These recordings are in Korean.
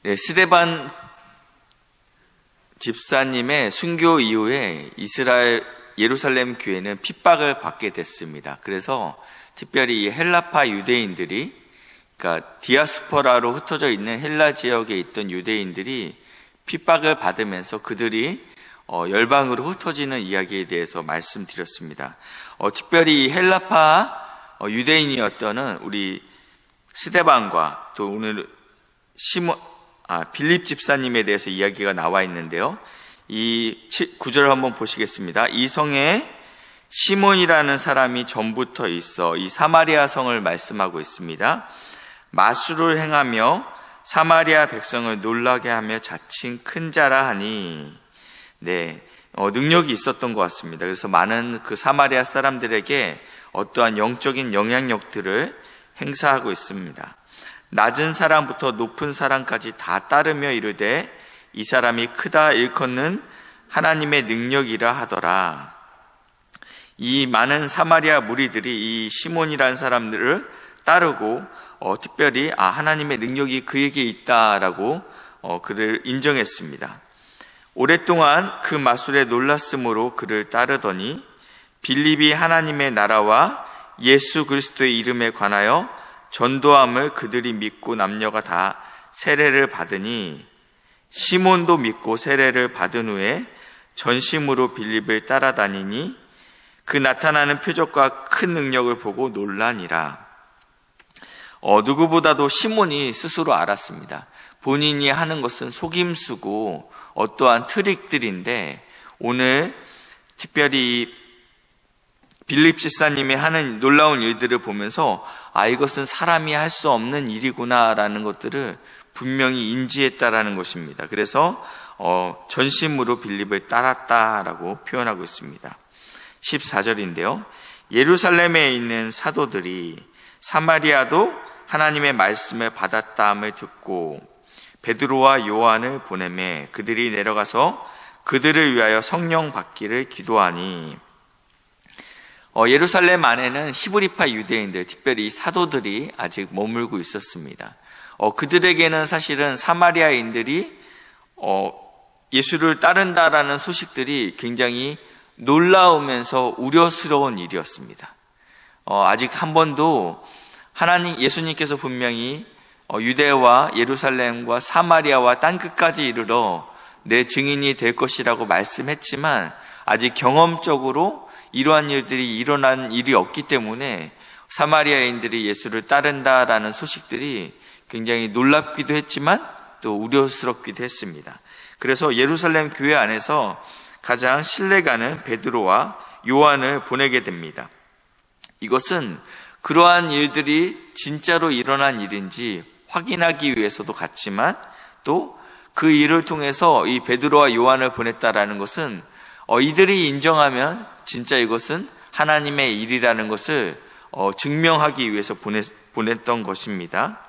네, 스데반 집사님의 순교 이후에 이스라엘 예루살렘 교회는 핍박을 받게 됐습니다. 그래서 특별히 이 헬라파 유대인들이, 그러니까 디아스포라로 흩어져 있는 헬라 지역에 있던 유대인들이 핍박을 받으면서 그들이 열방으로 흩어지는 이야기에 대해서 말씀드렸습니다. 특별히 이 헬라파 유대인이었던 우리 스데반과 또 오늘 빌립 집사님에 대해서 이야기가 나와 있는데요. 이 9절 한번 보시겠습니다. 이 성에 시몬이라는 사람이 전부터 있어. 이 사마리아 성을 말씀하고 있습니다. 마술을 행하며 사마리아 백성을 놀라게 하며 자칭 큰 자라 하니, 능력이 있었던 것 같습니다. 그래서 많은 그 사마리아 사람들에게 어떠한 영적인 영향력들을 행사하고 있습니다. 낮은 사람부터 높은 사람까지 다 따르며 이르되 이 사람이 크다 일컫는 하나님의 능력이라 하더라. 이 많은 사마리아 무리들이 이 시몬이라는 사람들을 따르고 특별히 하나님의 능력이 그에게 있다라고 그를 인정했습니다. 오랫동안 그 마술에 놀랐으므로 그를 따르더니 빌립이 하나님의 나라와 예수 그리스도의 이름에 관하여 전도함을 그들이 믿고 남녀가 다 세례를 받으니 시몬도 믿고 세례를 받은 후에 전심으로 빌립을 따라다니니 그 나타나는 표적과 큰 능력을 보고 놀라니라. 누구보다도 시몬이 스스로 알았습니다. 본인이 하는 것은 속임수고 어떠한 트릭들인데, 오늘 특별히 빌립 집사님이 하는 놀라운 일들을 보면서 이것은 사람이 할 수 없는 일이구나라는 것들을 분명히 인지했다라는 것입니다. 그래서 전심으로 빌립을 따랐다라고 표현하고 있습니다. 14절인데요. 예루살렘에 있는 사도들이 사마리아도 하나님의 말씀을 받았다함을 듣고 베드로와 요한을 보내매 그들이 내려가서 그들을 위하여 성령 받기를 기도하니, 예루살렘 안에는 히브리파 유대인들, 특별히 사도들이 아직 머물고 있었습니다. 그들에게는 사실은 사마리아인들이 예수를 따른다라는 소식들이 굉장히 놀라우면서 우려스러운 일이었습니다. 아직 한 번도 예수님께서 분명히 유대와 예루살렘과 사마리아와 땅끝까지 이르러 내 증인이 될 것이라고 말씀했지만 아직 경험적으로 이러한 일들이 일어난 일이 없기 때문에 사마리아인들이 예수를 따른다라는 소식들이 굉장히 놀랍기도 했지만 또 우려스럽기도 했습니다. 그래서 예루살렘 교회 안에서 가장 신뢰가는 베드로와 요한을 보내게 됩니다. 이것은 그러한 일들이 진짜로 일어난 일인지 확인하기 위해서도 같지만 또 그 일을 통해서 이 베드로와 요한을 보냈다라는 것은 이들이 인정하면 진짜 이것은 하나님의 일이라는 것을 증명하기 위해서 보냈던 것입니다.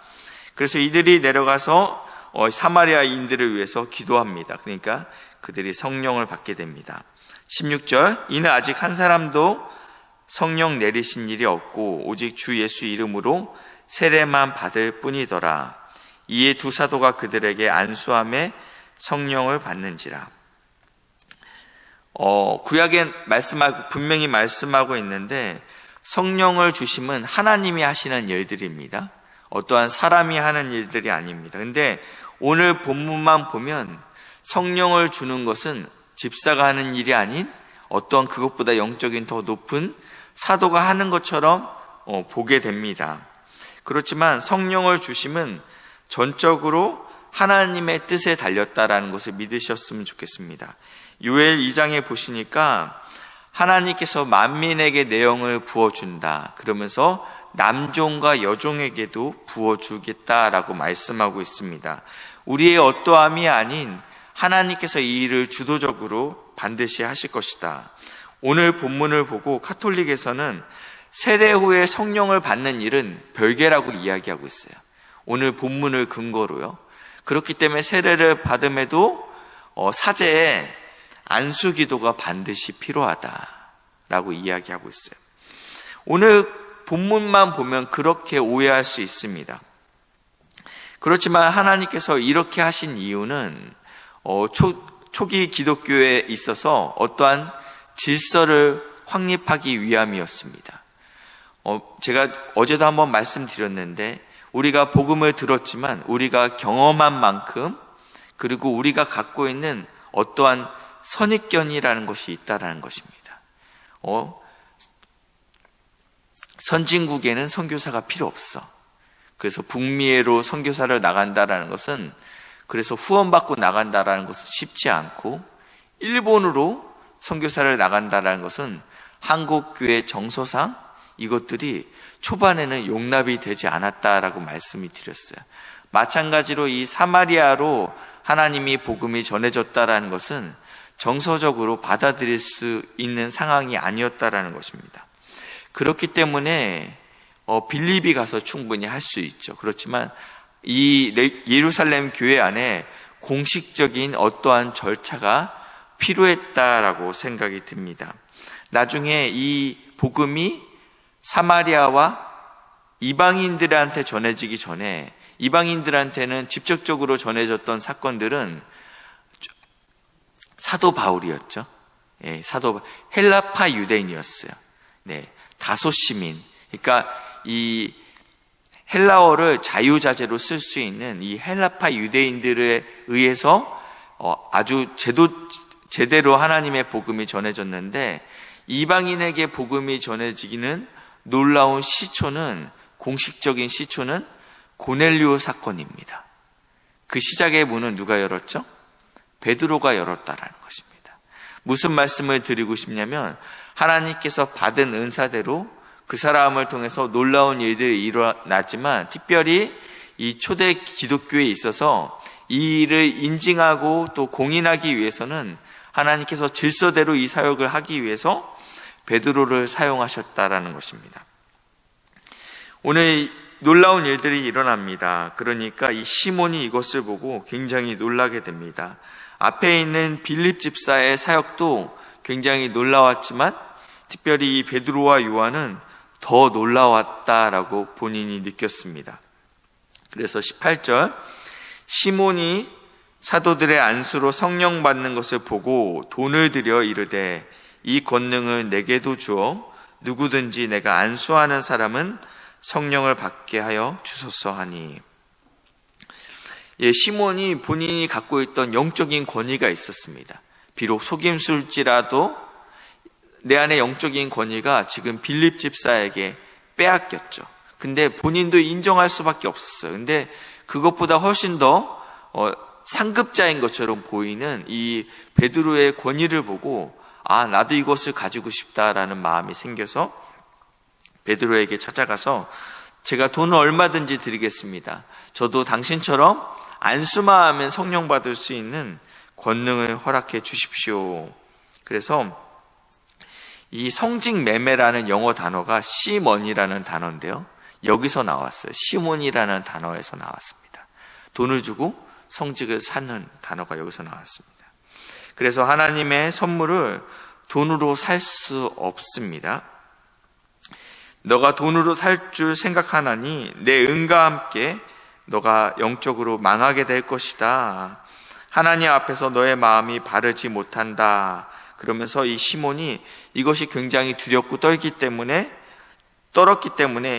그래서 이들이 내려가서 사마리아인들을 위해서 기도합니다. 그러니까 그들이 성령을 받게 됩니다. 16절, 이는 아직 한 사람도 성령 내리신 일이 없고 오직 주 예수 이름으로 세례만 받을 뿐이더라. 이에 두 사도가 그들에게 안수함에 성령을 받는지라. 구약에 분명히 말씀하고 있는데 성령을 주심은 하나님이 하시는 일들입니다. 어떠한 사람이 하는 일들이 아닙니다. 근데 오늘 본문만 보면 성령을 주는 것은 집사가 하는 일이 아닌 어떠한 그것보다 영적인 더 높은 사도가 하는 것처럼 보게 됩니다. 그렇지만 성령을 주심은 전적으로 하나님의 뜻에 달렸다라는 것을 믿으셨으면 좋겠습니다. 요엘 2장에 보시니까 하나님께서 만민에게 내영을 부어준다. 그러면서 남종과 여종에게도 부어주겠다라고 말씀하고 있습니다. 우리의 어떠함이 아닌 하나님께서 이 일을 주도적으로 반드시 하실 것이다. 오늘 본문을 보고 카톨릭에서는 세례 후에 성령을 받는 일은 별개라고 이야기하고 있어요. 오늘 본문을 근거로요. 그렇기 때문에 세례를 받음에도 사제에 안수 기도가 반드시 필요하다라고 이야기하고 있어요. 오늘 본문만 보면 그렇게 오해할 수 있습니다. 그렇지만 하나님께서 이렇게 하신 이유는 초기 기독교에 있어서 어떠한 질서를 확립하기 위함이었습니다. 제가 어제도 한번 말씀드렸는데 우리가 복음을 들었지만 우리가 경험한 만큼 그리고 우리가 갖고 있는 어떠한 선입견이라는 것이 있다라는 것입니다. 선진국에는 선교사가 필요 없어. 그래서 북미에로 선교사를 나간다라는 것은 그래서 후원받고 나간다라는 것은 쉽지 않고 일본으로 선교사를 나간다라는 것은 한국교회 정서상 이것들이 초반에는 용납이 되지 않았다라고 말씀이 드렸어요. 마찬가지로 이 사마리아로 하나님이 복음이 전해졌다라는 것은 정서적으로 받아들일 수 있는 상황이 아니었다라는 것입니다. 그렇기 때문에 빌립이 가서 충분히 할 수 있죠. 그렇지만 이 예루살렘 교회 안에 공식적인 어떠한 절차가 필요했다라고 생각이 듭니다. 나중에 이 복음이 사마리아와 이방인들한테 전해지기 전에 이방인들한테는 직접적으로 전해졌던 사건들은 사도 바울이었죠. 헬라파 유대인이었어요. 다소 시민. 그러니까 이 헬라어를 자유자재로 쓸 수 있는 이 헬라파 유대인들에 의해서 아주 제대로 하나님의 복음이 전해졌는데 이방인에게 복음이 전해지기는 놀라운 시초는 공식적인 시초는 고넬료 사건입니다. 그 시작의 문은 누가 열었죠? 베드로가 열었다라는 것입니다. 무슨 말씀을 드리고 싶냐면 하나님께서 받은 은사대로 그 사람을 통해서 놀라운 일들이 일어났지만 특별히 이 초대 기독교에 있어서 이 일을 인증하고 또 공인하기 위해서는 하나님께서 질서대로 이 사역을 하기 위해서 베드로를 사용하셨다라는 것입니다. 오늘 놀라운 일들이 일어납니다. 그러니까 이 시몬이 이것을 보고 굉장히 놀라게 됩니다. 앞에 있는 빌립 집사의 사역도 굉장히 놀라웠지만 특별히 이 베드로와 요한은 더 놀라웠다라고 본인이 느꼈습니다. 그래서 18절 시몬이 사도들의 안수로 성령 받는 것을 보고 돈을 들여 이르되 이 권능을 내게도 주어 누구든지 내가 안수하는 사람은 성령을 받게 하여 주소서 하니. 시몬이 본인이 갖고 있던 영적인 권위가 있었습니다. 비록 속임수일지라도 내 안에 영적인 권위가 지금 빌립 집사에게 빼앗겼죠. 근데 본인도 인정할 수밖에 없었어요. 근데 그것보다 훨씬 더 상급자인 것처럼 보이는 이 베드로의 권위를 보고 나도 이것을 가지고 싶다라는 마음이 생겨서 베드로에게 찾아가서 제가 돈을 얼마든지 드리겠습니다. 저도 당신처럼 안수만 하면 성령 받을 수 있는 권능을 허락해 주십시오. 그래서 이 성직 매매라는 영어 단어가 시몬이라는 단어인데요. 여기서 나왔어요. 시몬이라는 단어에서 나왔습니다. 돈을 주고 성직을 사는 단어가 여기서 나왔습니다. 그래서 하나님의 선물을 돈으로 살 수 없습니다. 너가 돈으로 살 줄 생각하나니 내 은과 함께 너가 영적으로 망하게 될 것이다. 하나님 앞에서 너의 마음이 바르지 못한다. 그러면서 이 시몬이 이것이 굉장히 두렵고 떨었기 때문에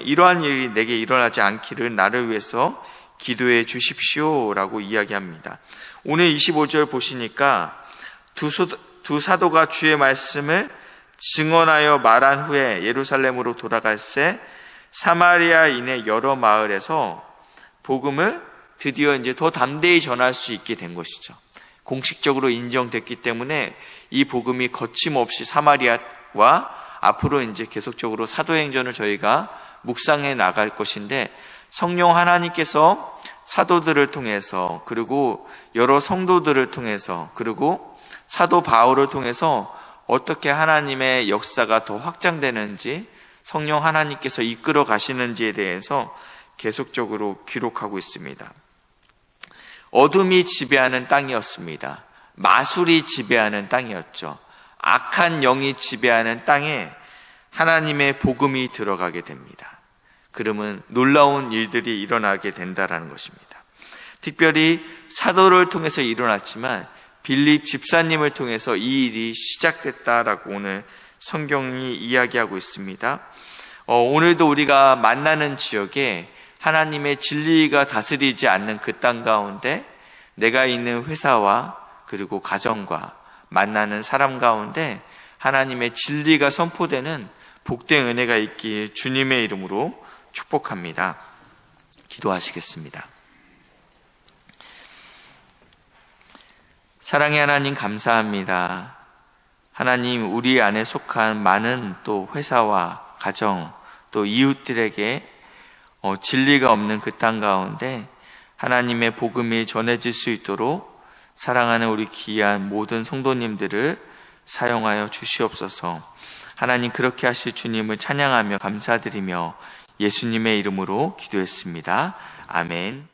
이러한 일이 내게 일어나지 않기를 나를 위해서 기도해 주십시오라고 이야기합니다. 오늘 25절 보시니까 두 사도가 주의 말씀을 증언하여 말한 후에 예루살렘으로 돌아갈새 사마리아인의 여러 마을에서 복음을 드디어 이제 더 담대히 전할 수 있게 된 것이죠. 공식적으로 인정됐기 때문에 이 복음이 거침없이 사마리아와 앞으로 이제 계속적으로 사도행전을 저희가 묵상해 나갈 것인데 성령 하나님께서 사도들을 통해서 그리고 여러 성도들을 통해서 그리고 사도 바울을 통해서 어떻게 하나님의 역사가 더 확장되는지 성령 하나님께서 이끌어 가시는지에 대해서 계속적으로 기록하고 있습니다. 어둠이 지배하는 땅이었습니다. 마술이 지배하는 땅이었죠. 악한 영이 지배하는 땅에 하나님의 복음이 들어가게 됩니다. 그러면 놀라운 일들이 일어나게 된다라는 것입니다. 특별히 사도를 통해서 일어났지만 빌립 집사님을 통해서 이 일이 시작됐다라고 오늘 성경이 이야기하고 있습니다. 오늘도 우리가 만나는 지역에 하나님의 진리가 다스리지 않는 그 땅 가운데 내가 있는 회사와 그리고 가정과 만나는 사람 가운데 하나님의 진리가 선포되는 복된 은혜가 있길 주님의 이름으로 축복합니다. 기도하시겠습니다. 사랑의 하나님 감사합니다. 하나님, 우리 안에 속한 많은 또 회사와 가정 또 이웃들에게 진리가 없는 그 땅 가운데 하나님의 복음이 전해질 수 있도록 사랑하는 우리 귀한 모든 성도님들을 사용하여 주시옵소서. 하나님, 그렇게 하실 주님을 찬양하며 감사드리며 예수님의 이름으로 기도했습니다. 아멘.